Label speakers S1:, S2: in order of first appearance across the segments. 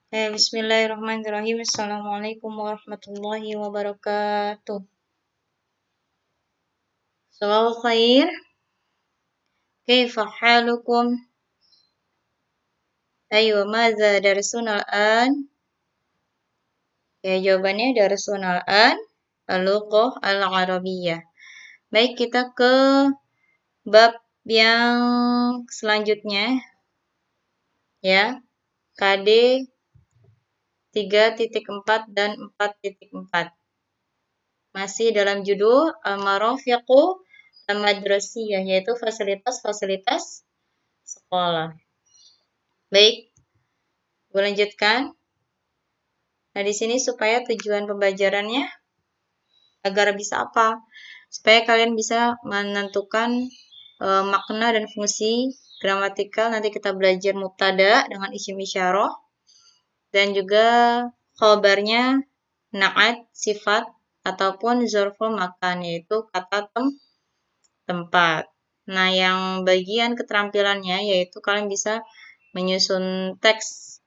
S1: Bismillahirrahmanirrahim. Assalamualaikum warahmatullahi wabarakatuh. Sabahul khair. Kaifa halukum? Aywa, madza darsuna al-an? Ya, jawabannya darsuna al-an al-lughah al-arabiyyah. Baik, kita ke bab yang selanjutnya ya. KD 3.4 dan 4.4. Masih dalam judul Al-Marafiqu Al-Madrasiyah, yaitu fasilitas-fasilitas sekolah. Baik, gue lanjutkan. Nah, di sini supaya tujuan pembelajarannya agar bisa apa? Supaya kalian bisa menentukan makna dan fungsi gramatikal. Nanti kita belajar mubtada dengan isim isyarah dan juga khabarnya na'at, sifat ataupun zarful makan, yaitu kata tempat. Nah, yang bagian keterampilannya yaitu kalian bisa menyusun teks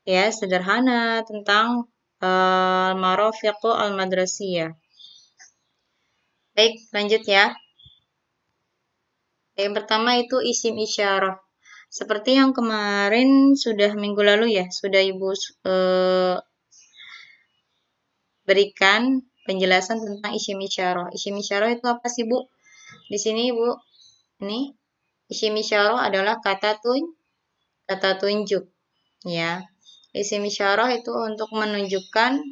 S1: ya sederhana tentang Al-Marafiqu Al-Madrasiyah. Baik, lanjut ya. Yang pertama itu isim isyarah. Seperti yang kemarin sudah minggu lalu ya, sudah Ibu berikan penjelasan tentang isim isyarah. Isim isyarah itu apa sih, Bu? Di sini, Bu, ini isim isyarah adalah kata tunjuk, ya. Isim isyarah itu untuk menunjukkan,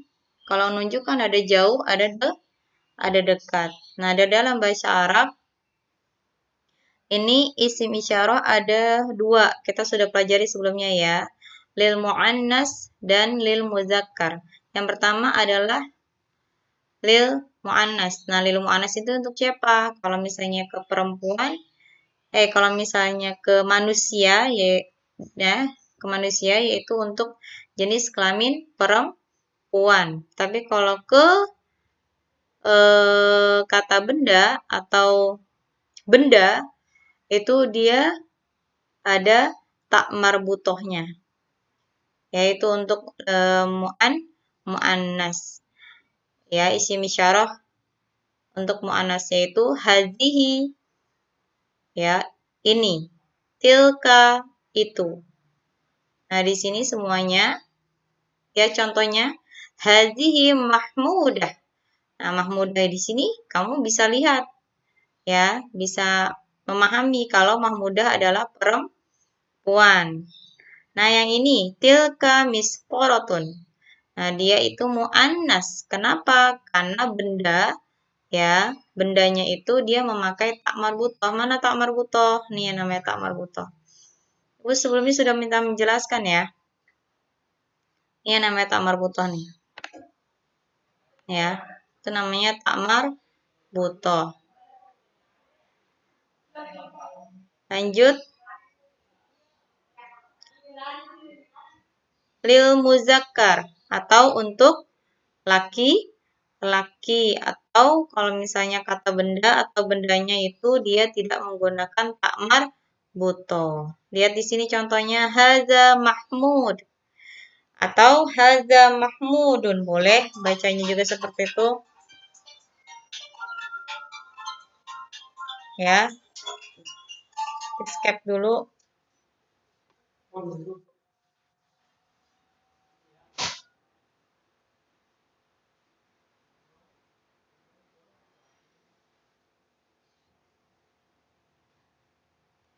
S1: kalau menunjukkan ada jauh, ada dekat. Nah, ada dalam bahasa Arab, ini isim isyarah ada dua, kita sudah pelajari sebelumnya ya. Lil mu'annas dan lil muzakkar. Yang pertama adalah lil mu'annas. Nah, lil mu'annas itu untuk siapa? Kalau misalnya ke perempuan, kalau misalnya ke manusia, ya, ke manusia yaitu untuk jenis kelamin perempuan. Tapi kalau ke kata benda atau benda itu dia ada tak marbutohnya, yaitu untuk mu'annas. Ya, isim isyarah untuk mu'annas yaitu hazihi, ya, ini, tilka, itu. Nah, di sini semuanya ya, contohnya hazihi mahmudah. Nah, mahmudah di sini kamu bisa lihat ya, bisa memahami kalau mahmudah adalah perempuan. Nah, yang ini tilka misqalatun. Nah, dia itu muannas. Kenapa? Karena benda ya, bendanya itu dia memakai tak marbutoh. Mana tak marbutoh? Nih yang namanya tak marbutoh. Ibu sebelumnya sudah minta menjelaskan ya. Ini yang namanya tak marbutoh nih. Ya, itu namanya tak marbutoh. Lanjut. Lil muzakkar atau untuk laki atau kalau misalnya kata benda atau bendanya itu dia tidak menggunakan tak marbutoh. Lihat di sini contohnya hadza Mahmud atau hadza Mahmudun. Boleh bacanya juga seperti itu. Ya. Escape dulu.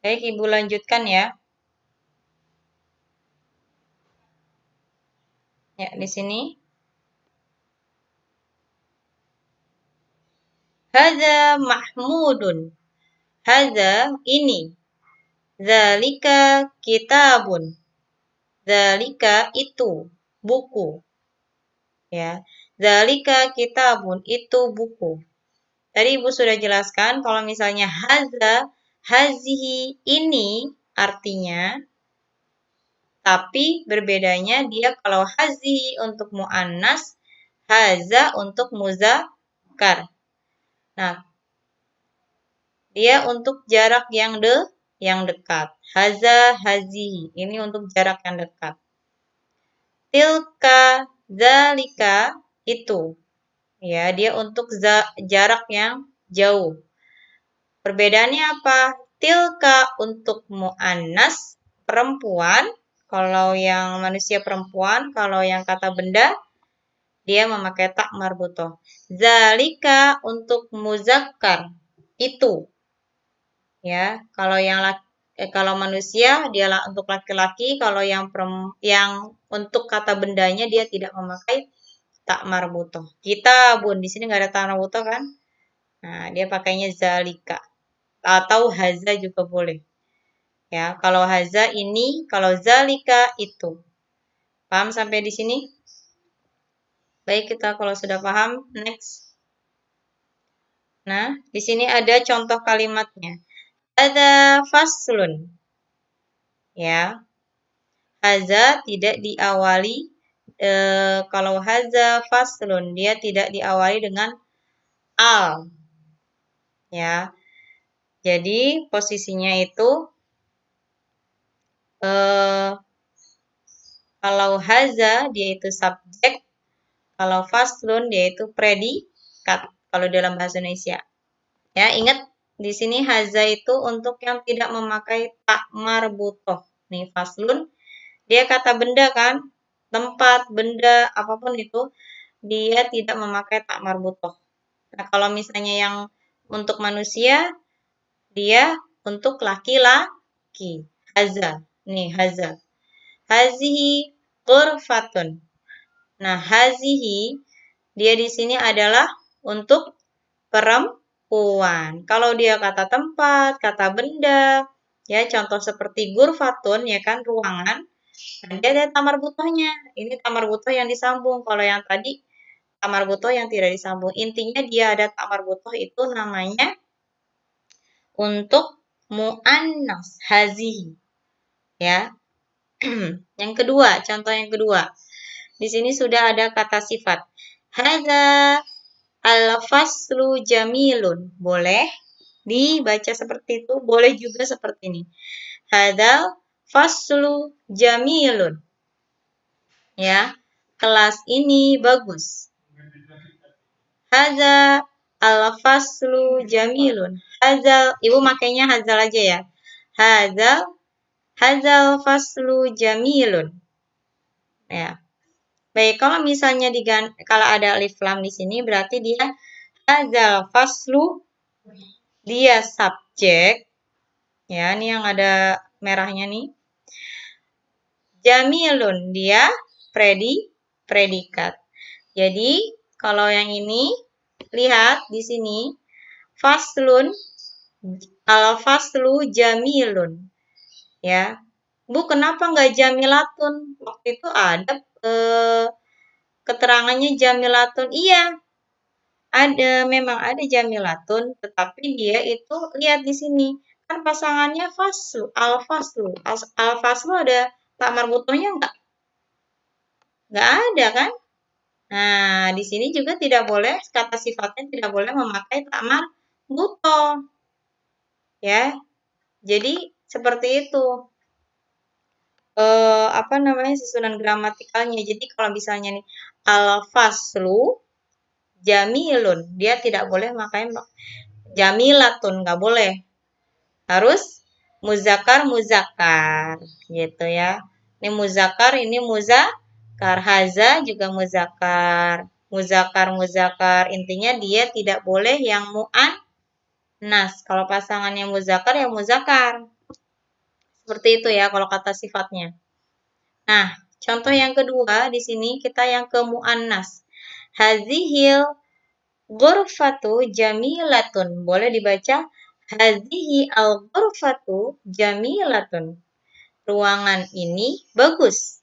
S1: Baik, Ibu lanjutkan ya. Ya, di sini. Hadza Mahmudun. Hadza ini. Zalika kitabun. Zalika itu buku. Ya. Zalika kitabun itu buku. Tadi Ibu sudah jelaskan kalau misalnya haza, hazihi ini artinya, tapi berbedanya dia kalau hazihi untuk mu'annas, haza untuk muzakkar. Nah, dia untuk jarak yang dekat. Haza, hazihi. Ini untuk jarak yang dekat. tilka, zalika, itu. Ya, dia untuk jarak yang jauh. Perbedaannya apa? Tilka untuk mu'annas, perempuan. Kalau yang manusia perempuan, kalau yang kata benda, dia memakai tak marbutoh. Zalika untuk muzakkar, itu. Ya, kalau yang kalau manusia dia untuk laki-laki, kalau yang untuk kata bendanya dia tidak memakai tak marbutoh. Kita bun di sini nggak ada tak marbutoh kan? Nah, dia pakainya zalika atau haza juga boleh. Ya, kalau haza ini, kalau zalika itu. Paham sampai di sini? Baik, kita kalau sudah paham, next. Nah, di sini ada contoh kalimatnya. Ada faslun. Ya, haza tidak diawali kalau haza faslun dia tidak diawali dengan al. Ya. Jadi posisinya itu kalau haza dia itu subjek, kalau faslun dia itu predikat kalau dalam bahasa Indonesia. Ya, ingat di sini haza itu untuk yang tidak memakai tak marbutoh. Nih faslun dia kata benda kan, tempat, benda, apapun itu, dia tidak memakai tak marbutoh. Nah, kalau misalnya yang untuk manusia, dia untuk laki-laki. Haza. Nih, haza. Hazihi ghurfatun. Nah, hazihi, dia di sini adalah untuk perempuan. Kalau dia kata tempat, kata benda, ya contoh seperti ghurfatun, ya kan, ruangan, dia ada tamar butohnya. Ini tamar butoh yang disambung. Kalau yang tadi tamar butoh yang tidak disambung. Intinya dia ada tamar butoh itu namanya untuk mu'annas hazihi. Ya. Yang kedua, contoh yang kedua. Di sini sudah ada kata sifat. Hadza al-faslu jamilun. Boleh dibaca seperti itu, boleh juga seperti ini. Hadzal faslu jamilun. Ya, kelas ini bagus. Hadza al-faslu jamilun. Hadzal, Ibu makainya hadzal aja ya. Hadzal faslu jamilun. Ya. Baik, kalau misalnya kalau ada alif lam di sini berarti dia hadzal faslu, dia subjek. Ya, ini yang ada merahnya nih. Jamilun, dia predikat. Jadi, kalau yang ini, lihat di sini, faslun, al-faslu jamilun. Ya, Bu, kenapa nggak jamilatun? Waktu itu ada keterangannya jamilatun. Iya, memang ada jamilatun, tetapi dia itu, lihat di sini, kan pasangannya faslu, al-faslu. Al-faslu ada tak marbutohnya nggak? Nggak ada kan? Nah, di sini juga tidak boleh, kata sifatnya tidak boleh memakai tak marbutoh. Ya, jadi seperti itu. Apa namanya, susunan gramatikalnya. Jadi kalau misalnya nih, al-faslu jamilun, dia tidak boleh memakai jamilatun, nggak boleh. Harus muzakkar gitu ya. Ini muzakkar, ini muzakkar. Haza juga muzakkar. Muzakkar. Intinya dia tidak boleh yang mu'annas. Kalau pasangannya muzakkar, ya muzakkar. Seperti itu ya kalau kata sifatnya. Nah, contoh yang kedua di sini kita yang ke mu'annas. Hazihil ghurfatu jamilatun. Boleh dibaca hazihi al-ghurfatu jamilatun. Ruangan ini bagus.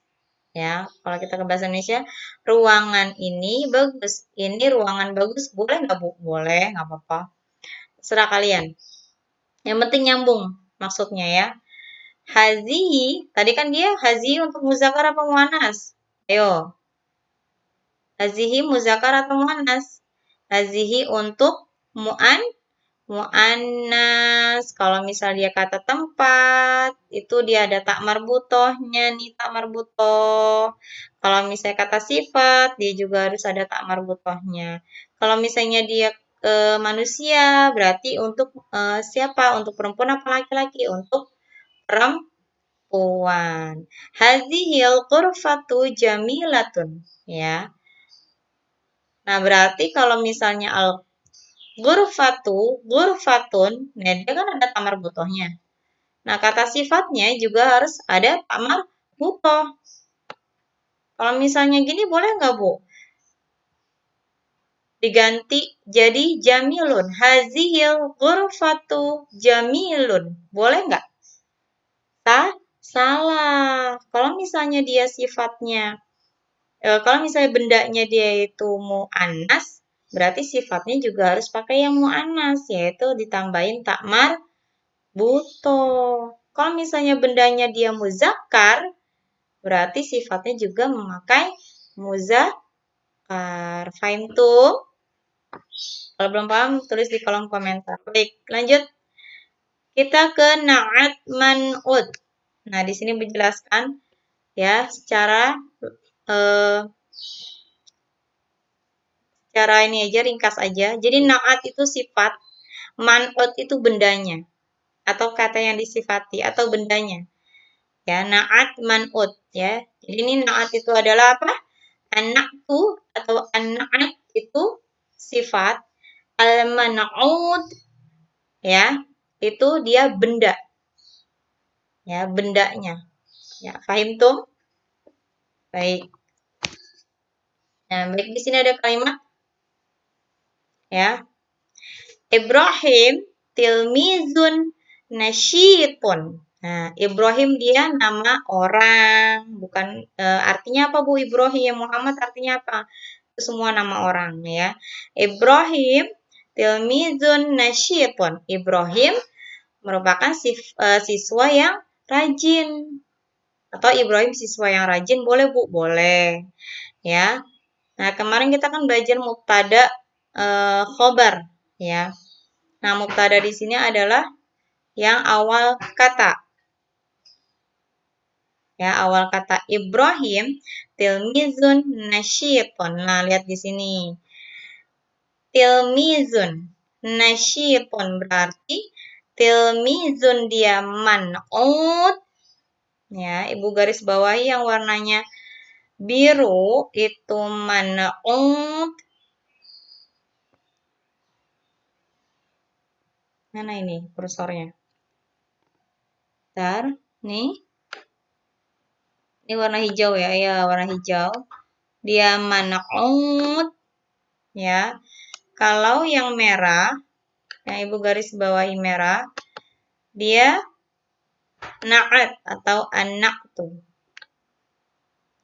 S1: Ya, kalau kita ke bahasa Indonesia, ruangan ini bagus. Ini ruangan bagus, boleh nggak Bu? Boleh, nggak apa-apa. Serah kalian. Yang penting nyambung maksudnya ya. Hazihi, tadi kan dia hazihi untuk muzakkar apa muannas? Ayo. Hazihi muzakkar atau muannas? Hazihi untuk mu'annas. Kalau misal dia kata tempat, itu dia ada tak marbutohnya nih, tak marbutoh. Kalau misalnya kata sifat, dia juga harus ada tak marbutohnya. Kalau misalnya dia manusia, berarti untuk siapa? Untuk perempuan apa laki-laki? Untuk perempuan. Hadhil ghurfatu jamilatun, ya. Nah, berarti kalau misalnya ghurfatun, nah dia kan ada tamar butohnya. Nah, kata sifatnya juga harus ada tamar butoh. Kalau misalnya gini boleh nggak, Bu? Diganti jadi jamilun. Hazihil ghurfatu jamilun. Boleh nggak? Salah. Kalau misalnya dia sifatnya, kalau misalnya bendanya dia itu mu'annas, berarti sifatnya juga harus pakai yang mu'annas, yaitu ditambahin takmar butoh. Kalau misalnya bendanya dia muzakkar, berarti sifatnya juga memakai muzakkar. Fahim tuh? Kalau belum paham, tulis di kolom komentar. Baik, lanjut. Kita ke na'at man'ud. Nah, di sini menjelaskan ya secara ini aja, ringkas aja. Jadi na'at itu sifat, man'ud itu bendanya atau kata yang disifati atau bendanya. Ya, na'at man'ud ya. Jadi ini na'at itu adalah apa? An-na'tu atau an-na'at itu sifat, al-man'ud ya, itu dia benda. Ya, bendanya. Ya, paham tuh? Baik. Nah, baik di sini ada kalimat ya. Ibrahim tilmizun nasyitun. Nah, Ibrahim dia nama orang, bukan artinya apa Bu Ibrahim? Muhammad artinya apa? Itu semua nama orang ya. Ibrahim tilmizun nasyitun. Ibrahim merupakan siswa yang rajin. Atau Ibrahim siswa yang rajin, boleh Bu? Boleh. Ya. Nah, kemarin kita kan belajar mubtada khobar ya. Nah, mubtada di sini adalah yang awal kata. Ya, awal kata Ibrahim tilmizun nasyitun. Nah, lihat di sini. Tilmizun nasyitun berarti tilmizun dia man'ud. Ya, Ibu garis bawahi yang warnanya biru itu man'ud. Mana ini kursornya? Bentar, nih. Ini warna hijau ya, ya warna hijau. Dia man'ud, ya. Kalau yang merah, yang Ibu garis bawahi merah, dia na'at atau an-na'tu.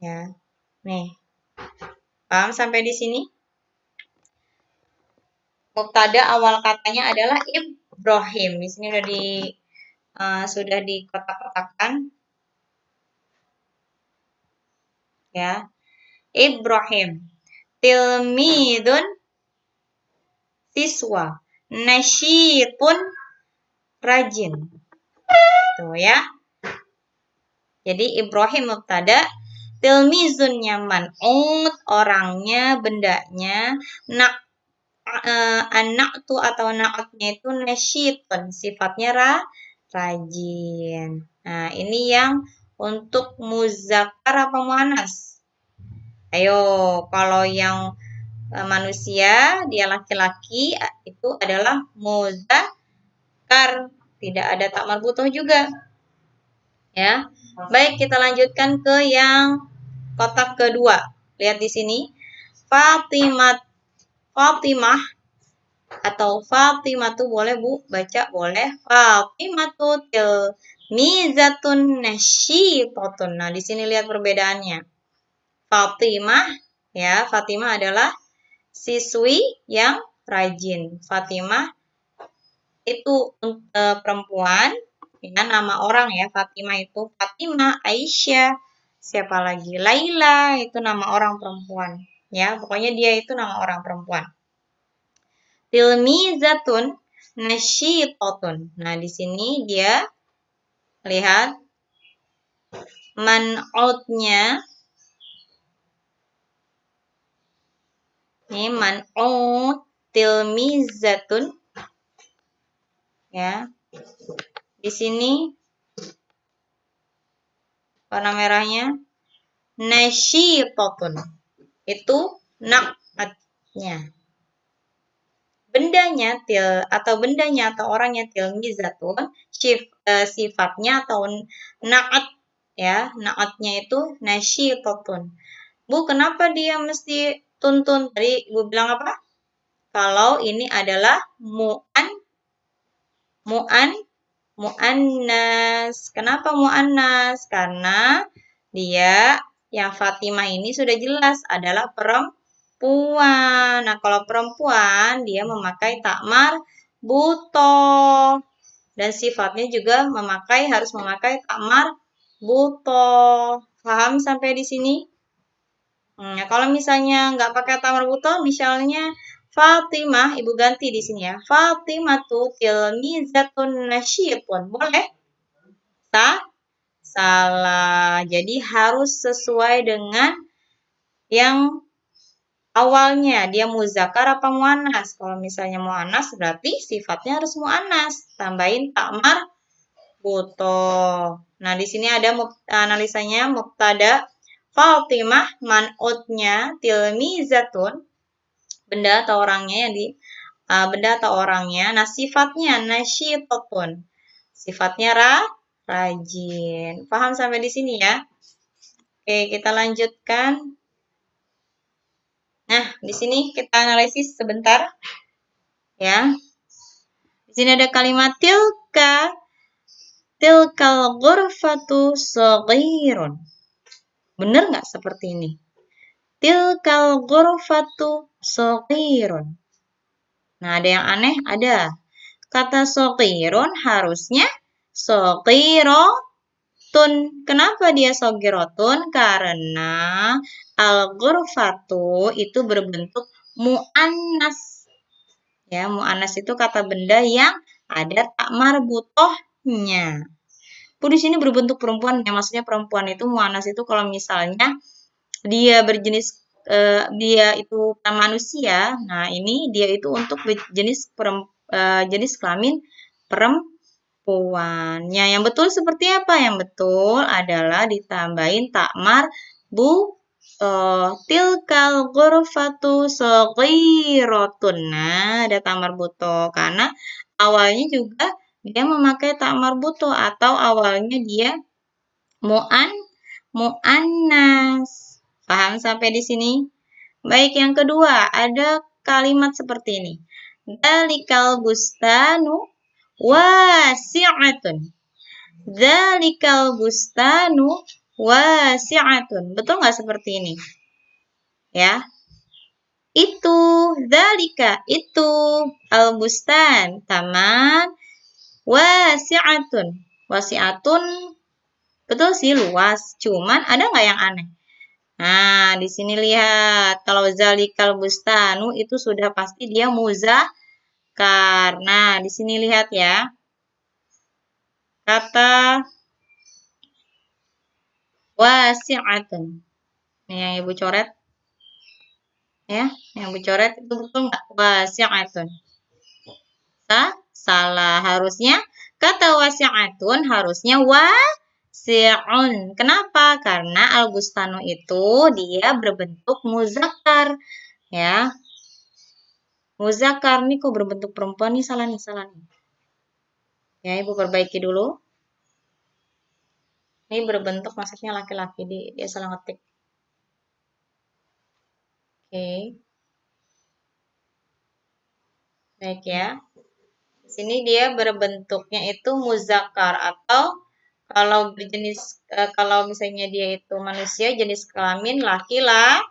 S1: Ya, nih. Paham sampai di sini? Mubtada awal katanya adalah Ibrahim. Di sini sudah dikotak-kotakkan. Ya. Ibrahim. Tilmidun siswa. Nasyitun rajin. Tuh ya. Jadi Ibrahim mubtada, tilmizun man'ud orangnya, bendanya, anak tuh atau na'atnya itu nasyitun, sifatnya rajin. Nah, ini yang untuk muzakkar apa muannas? Ayo, kalau yang manusia, dia laki-laki, itu adalah muzakkar. Tidak ada tak marbutoh juga. Ya. Baik, kita lanjutkan ke yang kotak kedua. Lihat di sini. Fatimah atau Fatimah tuh boleh Bu, baca boleh. Fatimah tuh tilmizatun nasyitotun. Nah, di sini lihat perbedaannya. Fatimah ya, Fatimah adalah siswi yang rajin. Fatimah itu perempuan, ya, nama orang ya. Fatimah itu Fatimah, Aisyah, siapa lagi? Laila itu nama orang perempuan. Ya, pokoknya dia itu nama orang perempuan. Tilmizatun nasyitatun. Nah, di sini dia lihat man'utnya. Ini man'ut tilmizatun. Ya. Di sini warna merahnya nasyitatun. Itu na'atnya. Bendanya atau orangnya tilmizatun, sifatnya atau na'at ya, na'atnya itu nasyitatun. Bu, kenapa dia mesti tuntun? Tadi Ibu bilang apa? Kalau ini adalah mu'annas. Kenapa mu'annas? Karena dia yang Fatimah ini sudah jelas adalah perempuan. Nah, kalau perempuan dia memakai takmar buto. Dan sifatnya juga harus memakai takmar buto. Paham sampai di sini? Nah, kalau misalnya nggak pakai tamar buto, misalnya Fatimah, Ibu ganti di sini ya. Fatimatu tilmizatun nasyitun. Boleh? Salah. Jadi harus sesuai dengan yang awalnya. Dia muzakkar apa muannas? Kalau misalnya muannas berarti sifatnya harus muannas. Tambahin takmar buto. Nah, di sini ada analisanya mubtada. Fatimah man'utnya tilmizatun, benda atau orangnya. Nah, sifatnya nasyitatun. Sifatnya rajin. Paham sampai di sini ya? Oke, kita lanjutkan. Nah, di sini kita analisis sebentar. Ya. Di sini ada kalimat tilkal ghurfatu shaghirun. Benar nggak seperti ini? Tilkal ghurfatu shaghirun. Nah, ada yang aneh? Ada. Kata shaghirun harusnya shaghiratun. Kenapa dia shaghiratun? Karena al-ghurfatu itu berbentuk mu'annas. Ya, mu'annas itu kata benda yang ada tak marbutohnya. Di sini berbentuk perempuan, ya maksudnya perempuan itu mu'annas itu kalau misalnya dia berjenis dia itu manusia. Nah, ini dia itu untuk jenis kelamin perempuan. Ya, yang betul seperti apa? Yang betul adalah ditambahin takmar tilkal ghurfatu shaghiratun. Nah, ada tamar buto karena awalnya juga dia memakai takmar buto atau awalnya dia mu'annas. Paham sampai di sini? Baik, yang kedua ada kalimat seperti ini. Dzalikal bustanu wasi'atun. Dzalikal bustanu wasi'atun. Betul nggak seperti ini? Ya. Itu, dzalika, itu al-bustan, taman wasi'atun. Wasi'atun betul sih luas, cuman ada nggak yang aneh? Nah, di sini lihat, kalau zalikal bustanu itu sudah pasti dia muzakkar. Nah, di sini lihat ya. Kata wasi'atun. Ini yang Ibu coret. Ya, yang Ibu coret itu betul nggak? Wasi'atun. Salah. Harusnya kata wasi'atun harusnya wasi'un. Kenapa? Karena al-bustanu itu dia berbentuk muzakkar. Ya. Muzakkar nih kok berbentuk perempuan nih, salah nih. Ya, Ibu perbaiki dulu. Ini berbentuk maksudnya laki-laki, dia salah ngetik. Oke. Baik ya. Di sini dia berbentuknya itu muzakkar atau kalau misalnya dia itu manusia jenis kelamin laki-laki.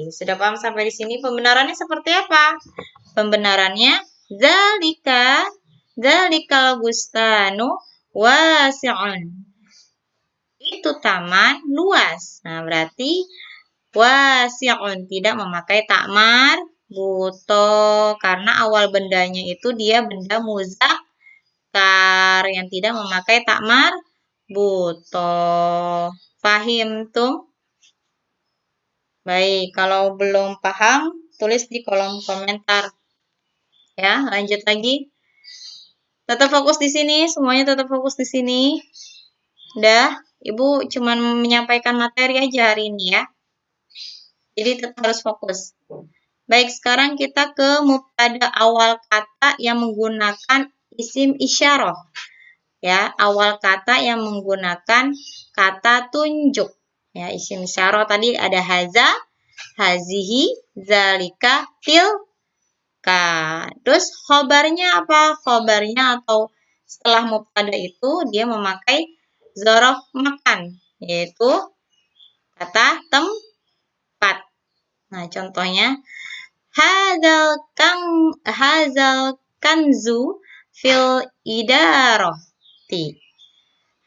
S1: Sudah paham sampai di sini? Pembenarannya seperti apa? Pembenarannya zalikal bustanu wasi'un. Itu taman luas. Nah, berarti wasi'un tidak memakai takmar buto, karena awal bendanya itu dia benda muzakkar yang tidak memakai takmar buto. Fahim tuh? Baik, kalau belum paham, tulis di kolom komentar. Ya, lanjut lagi. Tetap fokus di sini, semuanya tetap fokus di sini. Udah, Ibu cuman menyampaikan materi aja hari ini ya. Jadi tetap harus fokus. Baik, sekarang kita ke mubtada awal kata yang menggunakan isim isyarah. Ya, awal kata yang menggunakan kata tunjuk. Ya, isim isyarah tadi ada haza, hazihi, zalika, tilka. Terus khobarnya apa? Khobarnya atau setelah mubtada itu dia memakai zorof makan, yaitu kata tempat. Nah, contohnya hazal kanzu fil idarati.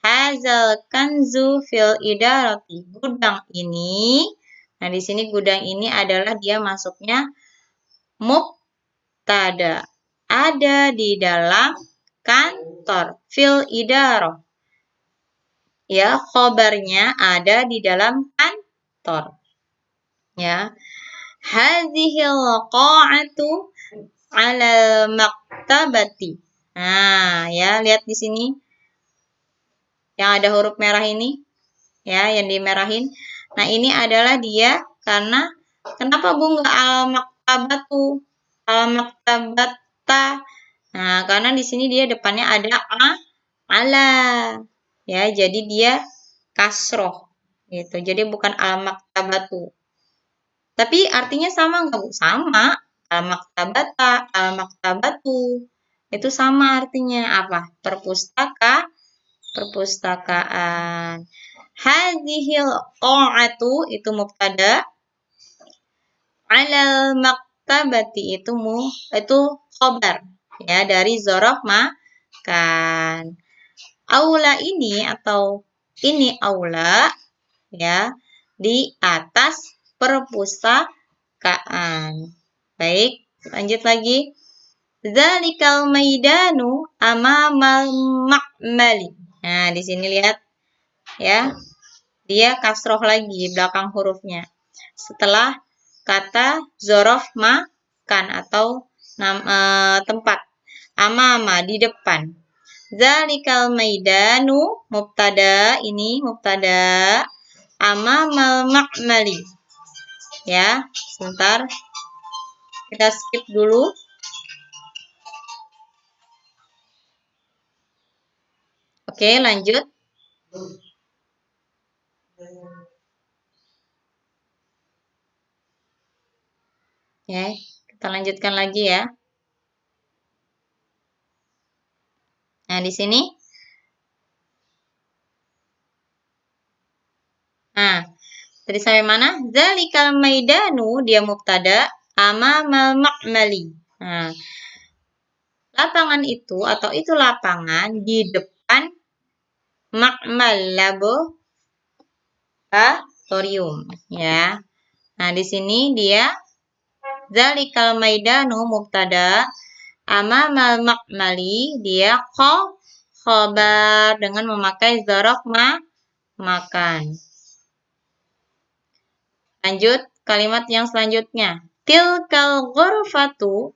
S1: Hazal kanzu fil idarati. Gudang ini. Nah, di sini gudang ini adalah dia masuknya mubtada. Ada di dalam kantor. Fil idaroh. Ya, khobarnya ada di dalam kantor. Ya. Hadhil qa'atu 'ala maktabati. Nah, ya, lihat di sini. Yang ada huruf merah ini. Ya, yang dimerahin. Nah, ini adalah dia karena kenapa Bu nggak al-maktabatu? Al-maktabata. Nah, karena di sini dia depannya ada ala. Ya, jadi dia kasroh gitu. Jadi bukan al-maktabatu. Tapi artinya sama nggak Bu? Sama. Al-maktabata, al-maktabatu. Itu sama artinya apa? Perpustakaan. Hadhil qa'atu itu mubtada. Alal maktabati itu khobar. Ya, dari zorof makan. Aula ini atau ini aula ya di atas perpustakaan. Baik, lanjut lagi. Zalikal maidanu amamal ma'mali. Nah, di sini lihat ya. Dia kasroh lagi belakang hurufnya. Setelah kata zorof makan atau tempat. Amama di depan. Zalikal maidanu mubtada, ini mubtada, amamal ma'mali. Ya, sebentar. Kita skip dulu. Oke, lanjut. Ya, kita lanjutkan lagi ya. Nah, di sini. Nah, tadi sampai mana? Zalikal maidanu dia mubtada, amamal ma'mali. Nah, lapangan itu atau itu lapangan di depan ma'mal laboratorium ya. Nah, di sini dia zalikal maidanu mubtada, amamal ma'mali dia khobar dengan memakai zorof makan. Lanjut kalimat yang selanjutnya. Tilkal ghurfatu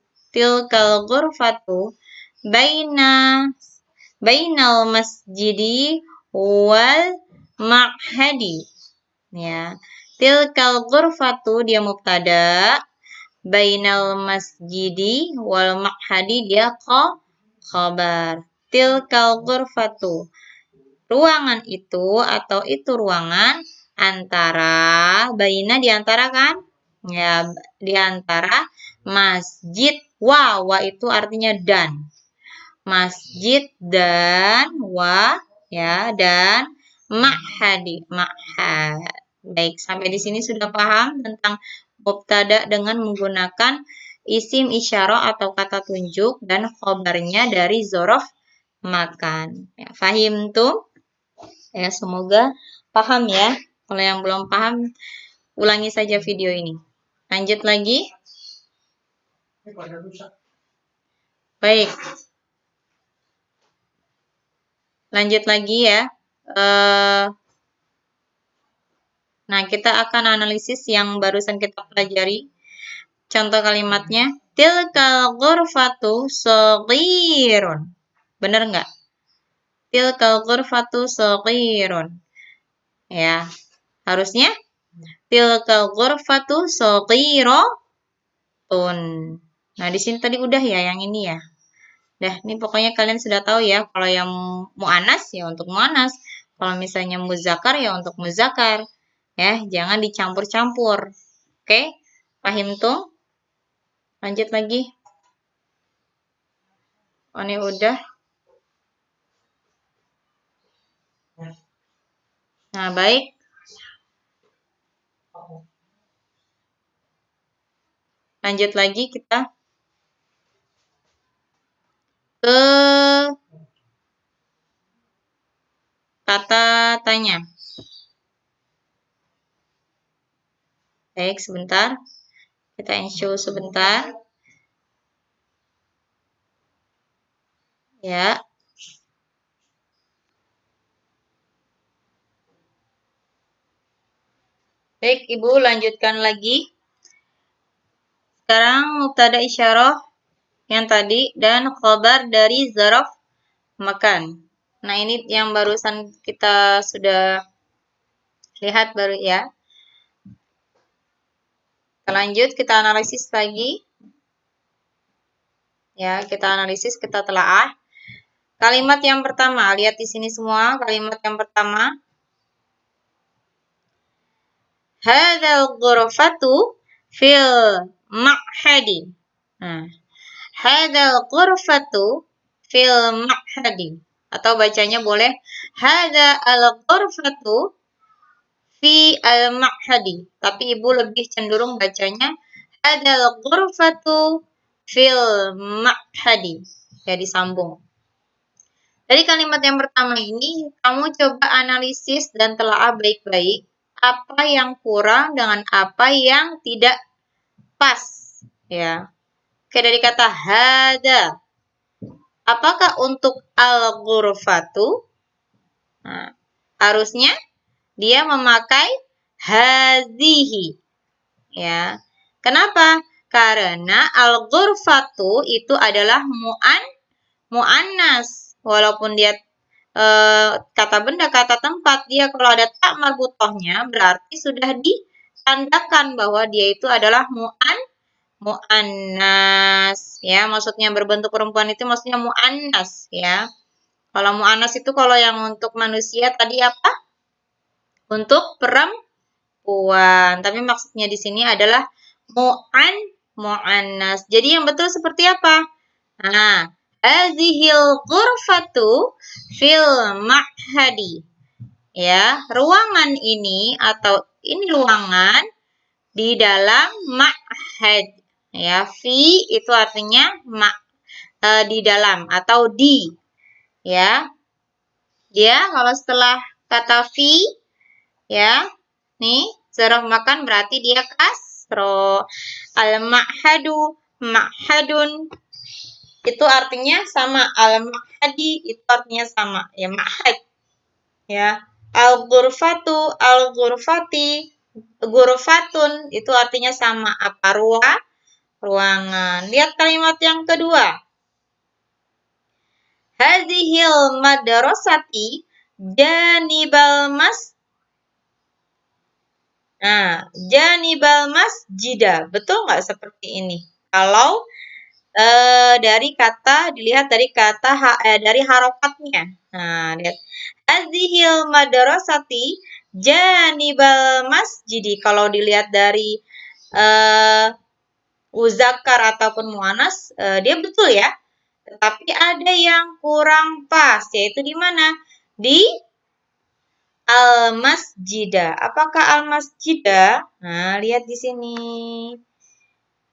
S1: bainal masjidi wal ma'hadi. Ya. Tilkal ghurfatu dia mubtada, bainal masjidi wal ma'hadi dia khabar. Tilkal ghurfatu. Ruangan itu atau itu ruangan antara, baina diantara kan? Ya, diantara masjid. Wa itu artinya dan. Masjid dan ya, dan ma'hadi, ma'had. Baik, sampai di sini sudah paham tentang mubtada dengan menggunakan isim isyarah atau kata tunjuk dan khobarnya dari zorof makan. Ya, fahim tuh? Ya, semoga paham ya. Kalau yang belum paham, ulangi saja video ini. Lanjut lagi. Baik. Lanjut lagi ya. Nah, kita akan analisis yang barusan kita pelajari. Contoh kalimatnya, tilkal ghurfatu shaghirun. Bener nggak? Tilkal ghurfatu shaghirun. Ya, harusnya tilkal ghurfatu saghiratun. Nah, di sini tadi udah ya yang ini ya. Dah, ini pokoknya kalian sudah tahu ya, kalau yang mu'anas ya untuk mu'anas, kalau misalnya muzakkar ya untuk muzakkar. Ya, jangan dicampur-campur. Oke? Paham tuh? Lanjut lagi. Oh, ini udah. Nah, baik. Lanjut lagi kita ke kata tanya. Baik, sebentar. Kita ensure sebentar. Ya. Baik, Ibu lanjutkan lagi. Sekarang mubtada isyarah yang tadi dan khabar dari zaraf makan. Nah, ini yang barusan kita sudah lihat baru ya. Kita lanjut, kita analisis lagi. Ya, kita analisis, kita telaah. Kalimat yang pertama, lihat di sini semua. Kalimat yang pertama, hadzal ghurfatu fil ma'hadi. Nah, hadzal ghurfatu fil ma'hadi. Atau bacanya boleh hadza al-ghurfatu fi al-ma'hadi. Tapi Ibu lebih cenderung bacanya hadza al-ghurfatu fil ma'hadi. Ya, disambung. Dari kalimat yang pertama ini, kamu coba analisis dan telaah baik-baik apa yang kurang dengan apa yang tidak pas. Ya. Oke, dari kata hada. Apakah untuk al-ghurfatu? Nah, harusnya dia memakai hazihi. Ya. Kenapa? Karena al-ghurfatu itu adalah mu'annas. Walaupun dia kata benda, kata tempat, dia kalau ada tak marbutohnya berarti sudah ditandakan bahwa dia itu adalah mu'annas. Ya, maksudnya berbentuk perempuan itu maksudnya mu'annas ya. Kalau mu'annas itu kalau yang untuk manusia tadi apa? Untuk perempuan. Tapi maksudnya di sini adalah mu'annas. Jadi yang betul seperti apa? Nah, hazihil ghurfatu fil ma'hadi. Ya, ruangan ini atau ini ruangan di dalam ma'had. Ya, fi itu artinya di dalam atau di. Ya. Dia kalau setelah kata fi ya, nih zaraf makan berarti dia kasro. Al-ma'hadu, ma'hadun itu artinya sama. Al-ma'hadi itu artinya sama. Ya, ma'had. Ya. Al-ghurfatu, al-ghurfati, ghurfatun itu artinya sama. Apa? Ruangan. Lihat kalimat yang kedua. Hadhil madrasati janibal mas. Nah, janibal masjidah. Betul nggak seperti ini? Kalau dari kata, dilihat dari kata, dari harokatnya. Nah, lihat. Hadhil madrasati janibal masjidi. Kalau dilihat dari muzakkar ataupun muannas, dia betul ya. Tetapi ada yang kurang pas, yaitu di mana? Di al-masjidah. Apakah al-masjidah? Nah, lihat di sini.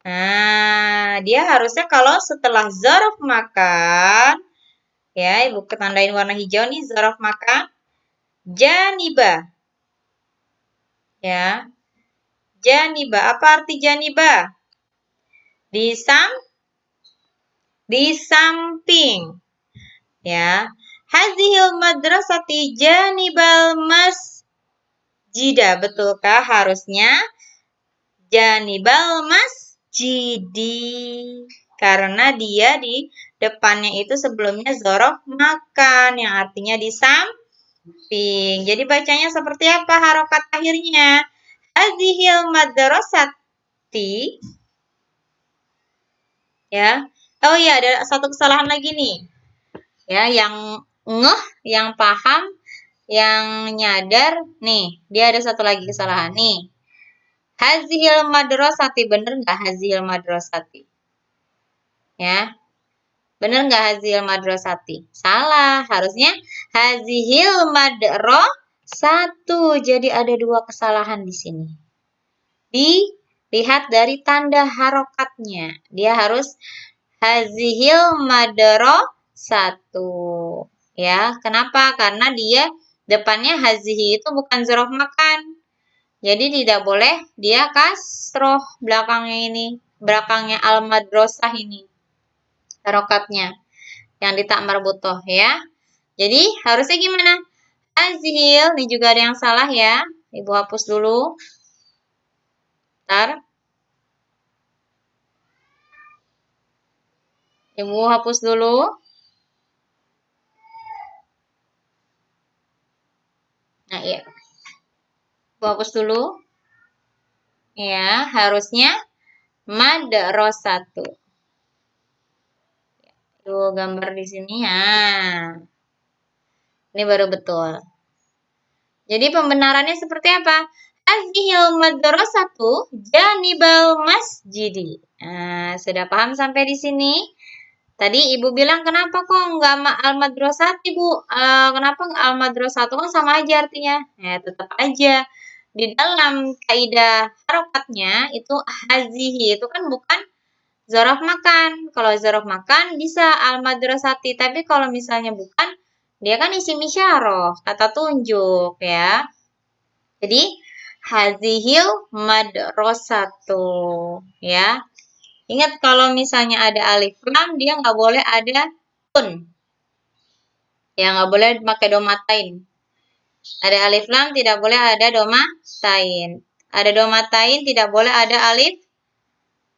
S1: Nah, dia harusnya kalau setelah zaraf makan, ya, Ibu ketandain warna hijau nih, zaraf makan, janiba. Ya, janiba. Apa arti janiba? di samping. Ya. Hazihil madrasati janibal masjidah. Betulkah? Harusnya janibal masjidi. Karena dia di depannya itu sebelumnya zorof makan. Yang artinya di samping. Jadi bacanya seperti apa harokat akhirnya? Hazihil madrasati. Ya. Oh iya, ada satu kesalahan lagi nih. Ya, yang ngeh, yang paham, yang nyadar, nih, dia ada satu lagi kesalahan nih. Hazihil madrasati, bener nggak hazihil madrasati? Ya, bener nggak hazihil madrasati? Salah, harusnya hazihil madrasatu. Jadi ada dua kesalahan di sini. Dilihat dari tanda harokatnya. Dia harus hazihil madrasatu. Ya, kenapa? Karena dia depannya hazihi itu bukan zorof makan. Jadi tidak boleh dia kasroh belakangnya ini, belakangnya al-madrasah ini. Harokatnya yang di tak marbutoh ya. Jadi harusnya gimana? Azhil, ini juga ada yang salah ya. Ibu hapus dulu. Bentar. Ibu hapus dulu. Nah, iya. Ibu hapus dulu. Ya, harusnya madrasatu. Tuh gambar di sini ya. Ini baru betul. Jadi pembenarannya seperti apa? Hadhil madrasatu janibal masjidi. Nah, sudah paham sampai di sini? Tadi ibu bilang kenapa kok nggak al-madrasati bu? Kenapa al-madrasatu kan sama aja artinya? Ya tetap aja. Di dalam kaidah harokatnya itu hazihi itu kan bukan zorof makan. Kalau zorof makan bisa al-madrasati. Tapi kalau misalnya bukan, dia kan isim isyarah, kata tunjuk ya. Jadi hazihil madrasatu ya. Ingat kalau misalnya ada alif lam dia nggak boleh ada tun. Ya nggak boleh pakai domatain. Ada alif lam tidak boleh ada domatain. Ada domatain tidak boleh ada alif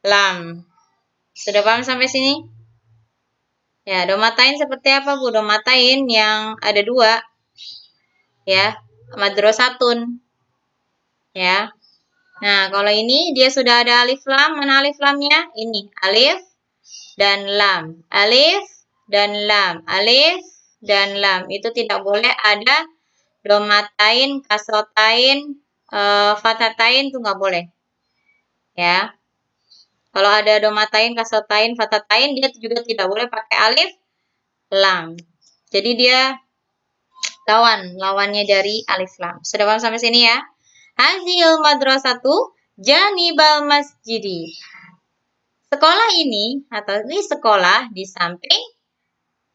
S1: lam. Sudah paham sampai sini? Ya, domatain seperti apa Bu? Domatain yang ada dua. Ya, madrasatun. Ya. Nah, kalau ini dia sudah ada alif lam. Mana alif lamnya? Ini, alif dan lam. Alif dan lam. Alif dan lam. Itu tidak boleh ada domatain, kasrotain, fatatain itu nggak boleh. Ya. Kalau ada domatain, kasrotain, fatatain, dia juga tidak boleh pakai alif lam. Jadi dia lawannya dari alif lam. Sudah paham sampai sini ya? Hazil madrasatu janibal masjidi. Sekolah ini atau ini sekolah di samping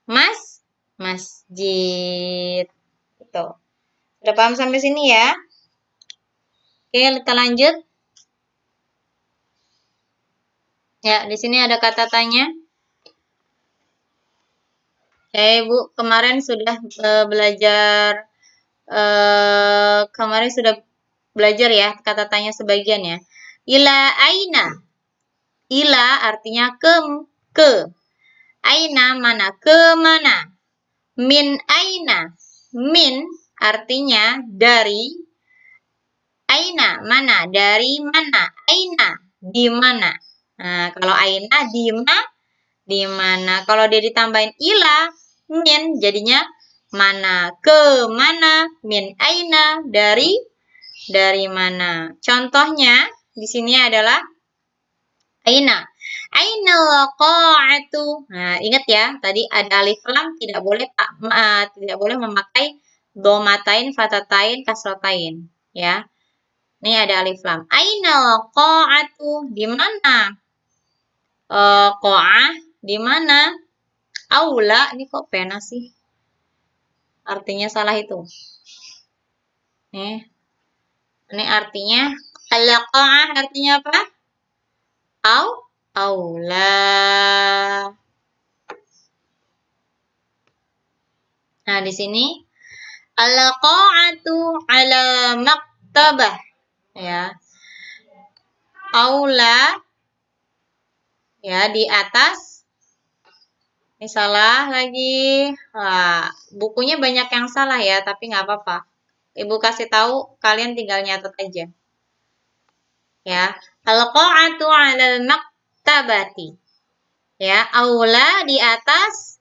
S1: masjid. Itu. Sudah paham sampai sini ya? Oke, kita lanjut. Ya, di sini ada kata tanya. Oke, Bu, kemarin sudah belajar ya kata tanya sebagian ya. Ila aina. Ila artinya ke. Aina mana? Ke mana? Min aina. Min artinya dari. Aina mana? Dari mana? Aina di mana? Nah, kalau aina di mana? Kalau dia ditambahin ila, min jadinya mana? Ke mana? Min aina dari mana? Contohnya di sini adalah aina. Aina waqa'atu. Nah, ingat ya, tadi ada alif lam tidak boleh memakai domatain, fatatain, kasratain, ya. Ini ada alif lam. Aina waqa'atu. Di mana? Qa'ah di mana? Aula, ini kok pena sih? Artinya salah itu. Nih. Ini artinya al-qa'ah artinya apa? Aula. Nah, di sini al-qa'atu 'ala maktabah, ya. Aula, ya, di atas. Ini salah lagi. Wah, bukunya banyak yang salah ya, tapi nggak apa-apa. Ibu kasih tahu, kalian tinggal nyatet aja. Ya, al-qa'atu 'alal maktabati. Ya, aula di atas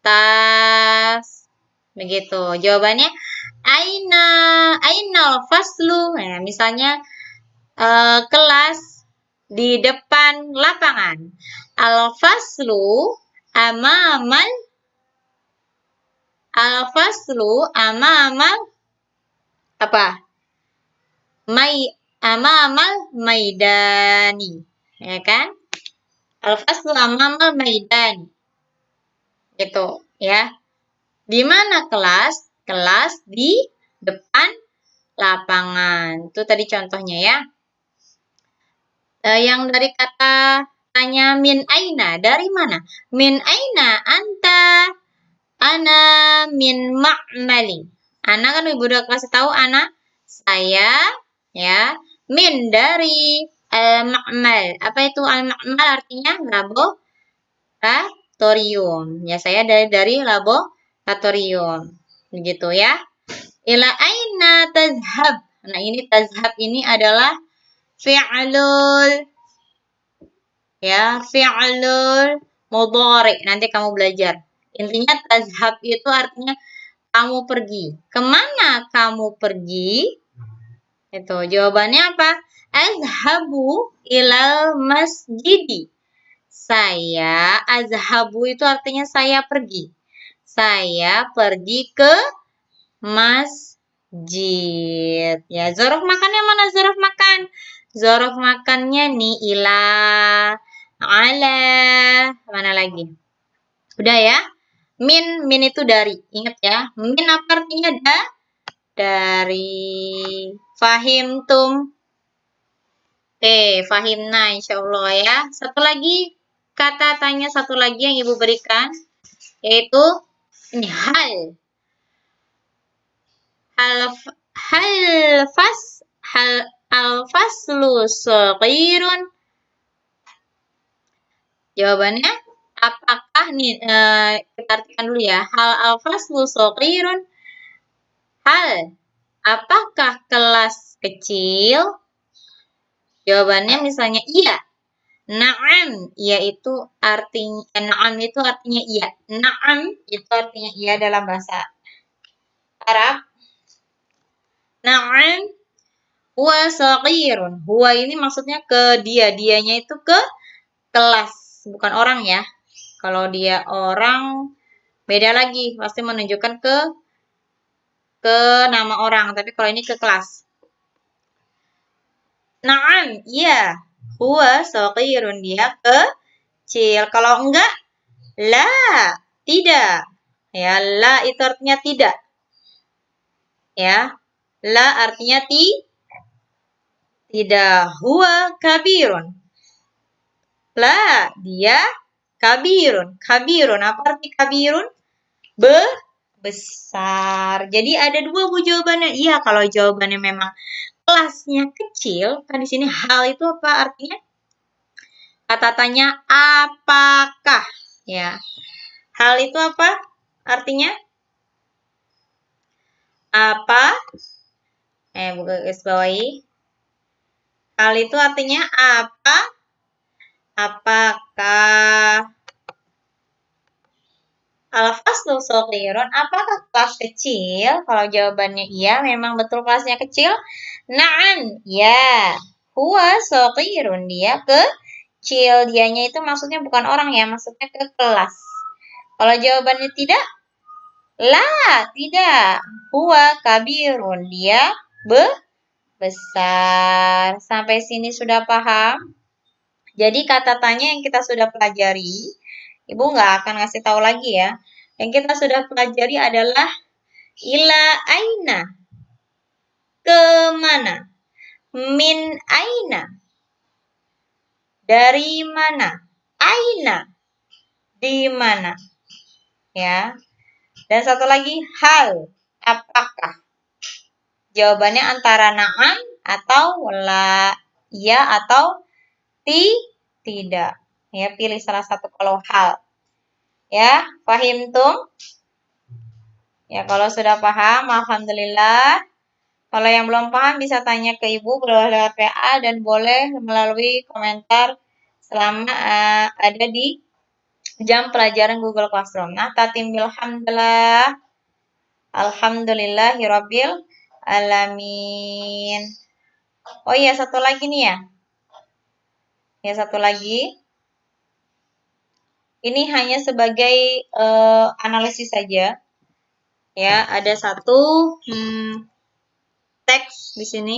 S1: tas. Begitu. Jawabannya aina ainal faslu. Nah, misalnya kelas di depan lapangan. Al-faslu amamal al-faslu amamal apa? Amamal maidani. Ya kan? Al-faslu amamal maidani. Gitu, ya. Di mana kelas? Kelas di depan lapangan. Itu tadi contohnya ya. Yang dari kata tanya min aina, dari mana? Min aina anta? Ana min ma'mali. Ana kan ibu udah kasih tahu ana saya ya min dari al-ma'mal. Apa itu al-ma'mal artinya? Laboratorium. Ya saya dari laboratorium. Begitu ya. Ila aina tazhab. Nah, ini tazhab ini adalah fi'lul ya, fi'lul mudhari. Nanti kamu belajar. Intinya tazhab itu artinya kamu pergi. Kemana kamu pergi? Itu jawabannya apa? Azhabu ilal masjidi. Saya, azhabu itu artinya saya pergi. Saya pergi ke masjid. Ya, zorof makannya mana zorof makan? Zorof makannya nih ila, ala, mana lagi? Udah ya. Min itu dari. Ingat ya. Min apa artinya dari. Fahim tum. Fahimna insyaallah ya. Satu lagi kata tanya satu lagi yang ibu berikan yaitu ini hal. Hal al-faslu shaghirun. Jawabannya apakah nih kita artikan dulu ya. Hal al-faslu shaghirun. Hal apakah kelas kecil? Jawabannya misalnya iya. Na'am, iya itu artinya na'am itu artinya iya. Na'am itu artinya iya dalam bahasa Arab. Na'am huwa shaghirun. Huwa ini maksudnya ke dia, dianya itu ke kelas, bukan orang ya. Kalau dia orang beda lagi, pasti menunjukkan ke nama orang, tapi kalau ini ke kelas. Na'am, iya. Huwa shaghirun, dia kecil. Kalau enggak, la, tidak. Ya, la itu artinya tidak. Ya. La artinya tidak. Huwa kabirun. La, dia kabirun. Kabirun, apa arti kabirun? Besar. Jadi ada dua bu jawabannya. Iya, kalau jawabannya memang kelasnya kecil, kan di sini hal itu apa artinya? Kata tanya apakah? Ya. Hal itu apa artinya? Apa? Buka garis bawahi. Hal itu artinya apa? Apakah? Al-faslu shaghirun, apakah kelas kecil? Kalau jawabannya iya, memang betul kelasnya kecil. Na'am, ya. Huwa shaghirun, dia kecil. Dianya itu maksudnya bukan orang ya, maksudnya ke kelas. Kalau jawabannya tidak, la, tidak. Huwa kabirun, dia besar. Sampai sini sudah paham? Jadi kata tanya yang kita sudah pelajari, Ibu nggak akan ngasih tahu lagi ya. Yang kita sudah pelajari adalah ila aina. Kemana? Min aina. Dari mana? Aina. Di mana? Ya. Dan satu lagi, hal. Apakah? Jawabannya antara na'am atau la. Ya atau tidak. Ya, pilih salah satu kalau hal. Ya, paham tuh? Ya, kalau sudah paham, alhamdulillah. Kalau yang belum paham bisa tanya ke ibu, boleh lewat PA dan boleh melalui komentar selama ada di jam pelajaran Google Classroom. Nah, tatim bilhamdulillah. Alhamdulillahirabbil alamin. Oh iya, satu lagi nih ya. Ya, satu lagi. Ini hanya sebagai analisis saja. Ya, ada satu teks di sini.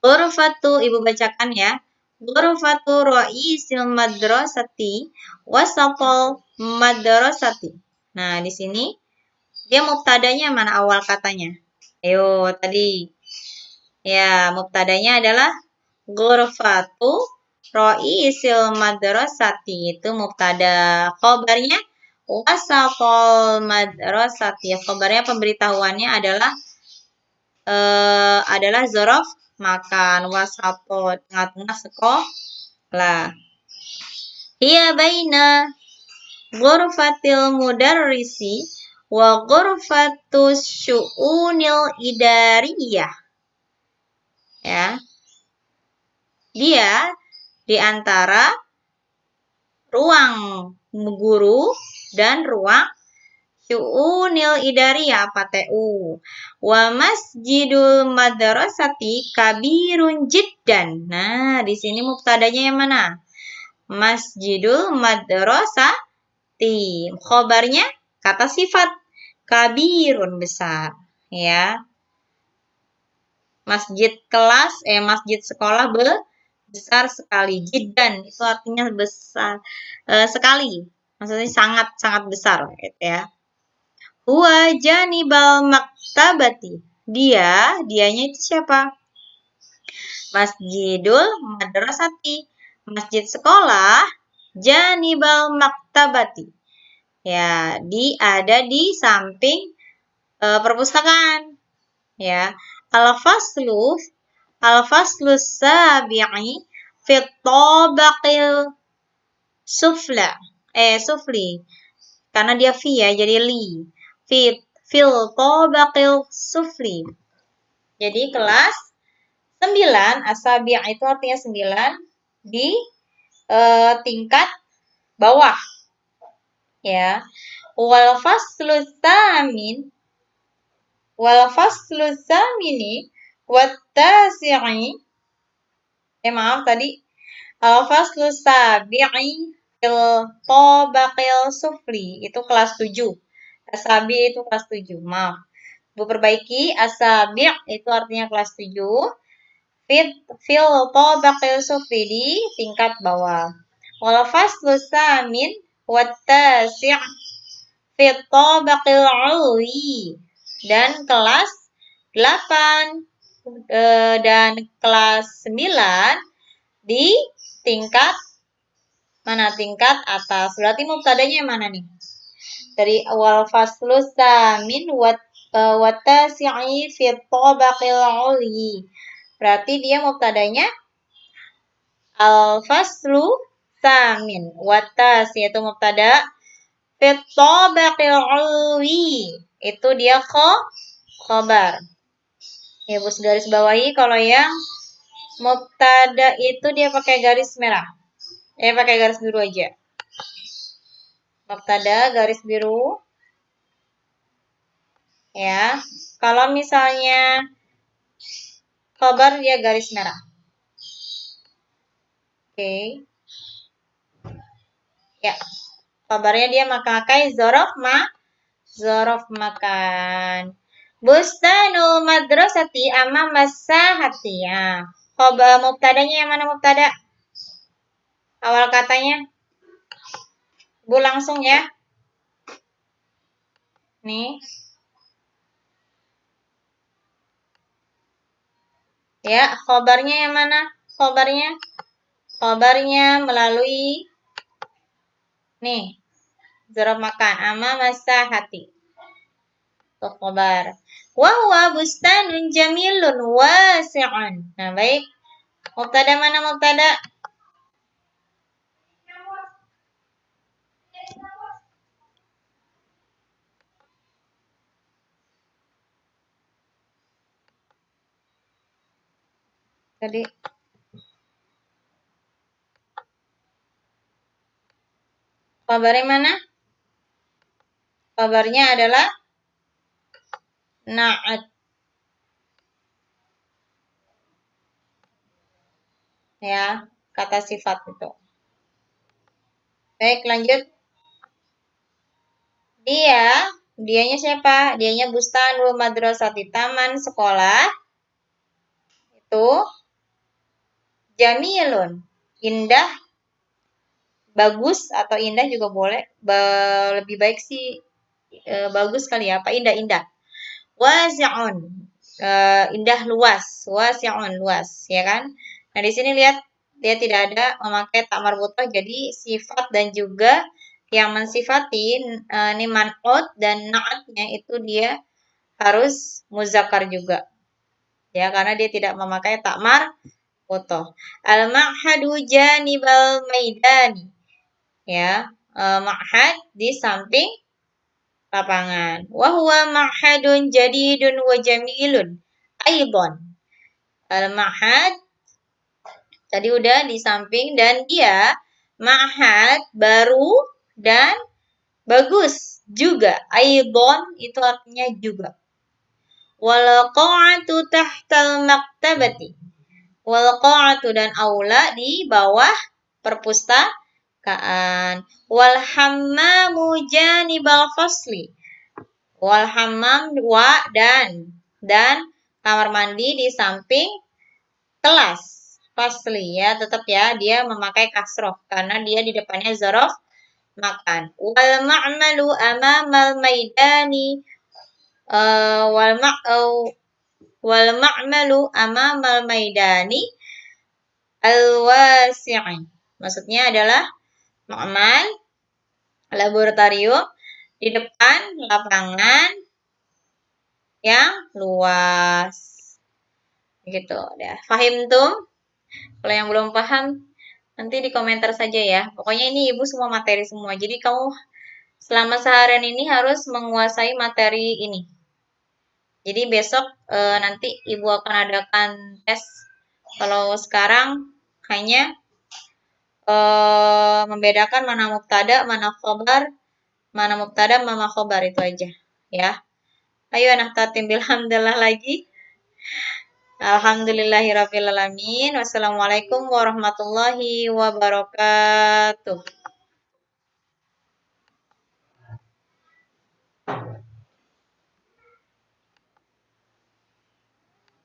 S1: Ghurfatu, ibu bacakan ya. Ghurfatu ra'isil madrasati wasaqal madrasati. Nah, di sini dia mubtadanya mana awal katanya? Ayo, tadi. Ya, mubtadanya adalah ghurfatu ra'isil madrasati. Itu mubtada. Khobarnya wasaqal madrasati. Khobarnya pemberitahuannya adalah zorof makan, wasato tengah-tengah sekolah. Hiya baina ghurfatil mudarrisi wa ghurfatus syu'unil idariyah. Ya. Dia di antara ruang guru dan ruang syu'unil idariyah apa TU. Wa masjidul madrasati kabirun jiddan. Nah, di sini mubtadanya yang mana? Masjidul madrasati. Khobarnya kata sifat kabirun besar, ya. Masjid kelas, masjid sekolah besar sekali. Jiddan itu artinya besar sekali. Maksudnya sangat-sangat besar, gitu ya. Huwa janibal maktabati. Dianya itu siapa? Masjidul madrasati. Masjid sekolah janibal maktabati. Ya, ada di samping perpustakaan. Ya. Al-faslu sabi'i fit tabaqil sufli. Karena dia fi ya, jadi li. Fil tabaqil sufli. Jadi kelas 9, asabi' itu artinya 9 di tingkat bawah. Ya. Wal faslu tsamini wat tasi'i. Maaf tadi. Al faslu sabi'i fil tabaqil sufli itu kelas 7. Asabi itu kelas 7. Maaf. Bu perbaiki, asabi' itu artinya kelas 7. Fil tabaqil sufli di tingkat bawah. Wal faslu samin wat tasi' fil tabaqil ulwi. Dan kelas 8 dan kelas 9 di tingkat mana? Tingkat atas. Berarti mubtadanya yang mana nih? Dari awal faslu samin wa tasi'i fi tabaqil ulwi. Berarti dia mubtadanya al faslu samin wa tasi' itu mubtada, fi tabaqil ulwi itu dia khobar. Ya, Bu garis bawahi kalau yang mubtada itu dia pakai garis merah. Pakai garis biru aja. Mubtada garis biru. Ya. Kalau misalnya khabar dia garis merah. Oke. Ya. Khabarnya dia pakai zorof makan. Bustanul madrasati amma masahati. Ya. Khabar mubtadanya yang mana mubtada? Awal katanya. Bu langsung ya. Nih. Ya, khabarnya yang mana? Khabarnya melalui nih. Zaraf makan. Amama sahati. Tuh khabar. Wa huwa bustanun jamilun wasi'un. Nah, baik. Mubtada mana mubtada? Tadi kabarnya mana? Kabarnya adalah na'at. Ya, kata sifat itu. Baik, lanjut. Dianya siapa? Dianya bustanul madrasati, taman sekolah. Itu jamilun, indah, bagus atau indah juga boleh. Lebih baik sih bagus kali ya, apa indah-indah. Wasi'un, indah luas, wasi'un luas, ya kan? Nah, di sini lihat dia tidak ada memakai tak marbutoh, jadi sifat dan juga yang mensifati ini man'ut dan na'atnya itu dia harus muzakkar juga. Ya, karena dia tidak memakai tak marbutoh. Al-ma'hadu janibal maidani. Ya, ma'had di samping lapangan. Wa huwa ma'hadun jadidun wa jamilun. Aidon. Al-ma'had tadi udah di samping dan dia ma'had baru dan bagus juga. Aidon itu artinya juga. Wal qa'atu tahtal maktabati. Wal qa'atu dan aula di bawah perpustakaan. Wal hammamu janibal fasli. Wal hammam dan kamar mandi di samping kelas. Fasli ya, tetap ya dia memakai kasroh karena dia di depannya zaraf makan. Wal ma'malu amamal maidani wal ma'malu amamal maidani al-wasi'i. Maksudnya adalah ma'mal laboratorium di depan lapangan yang luas. Gitu. Udah. Fahim tuh? Kalau yang belum paham, nanti di komentar saja ya. Pokoknya ini ibu semua materi semua. Jadi kamu selama seharian ini harus menguasai materi ini. Jadi besok nanti ibu akan adakan tes. Kalau sekarang hanya membedakan mana mubtada, mana khobar, mana khobar itu aja. Ya. Ayo anak tatim bilhamdulillah lagi. Alhamdulillahirrabbilalamin. Wassalamualaikum warahmatullahi wabarakatuh.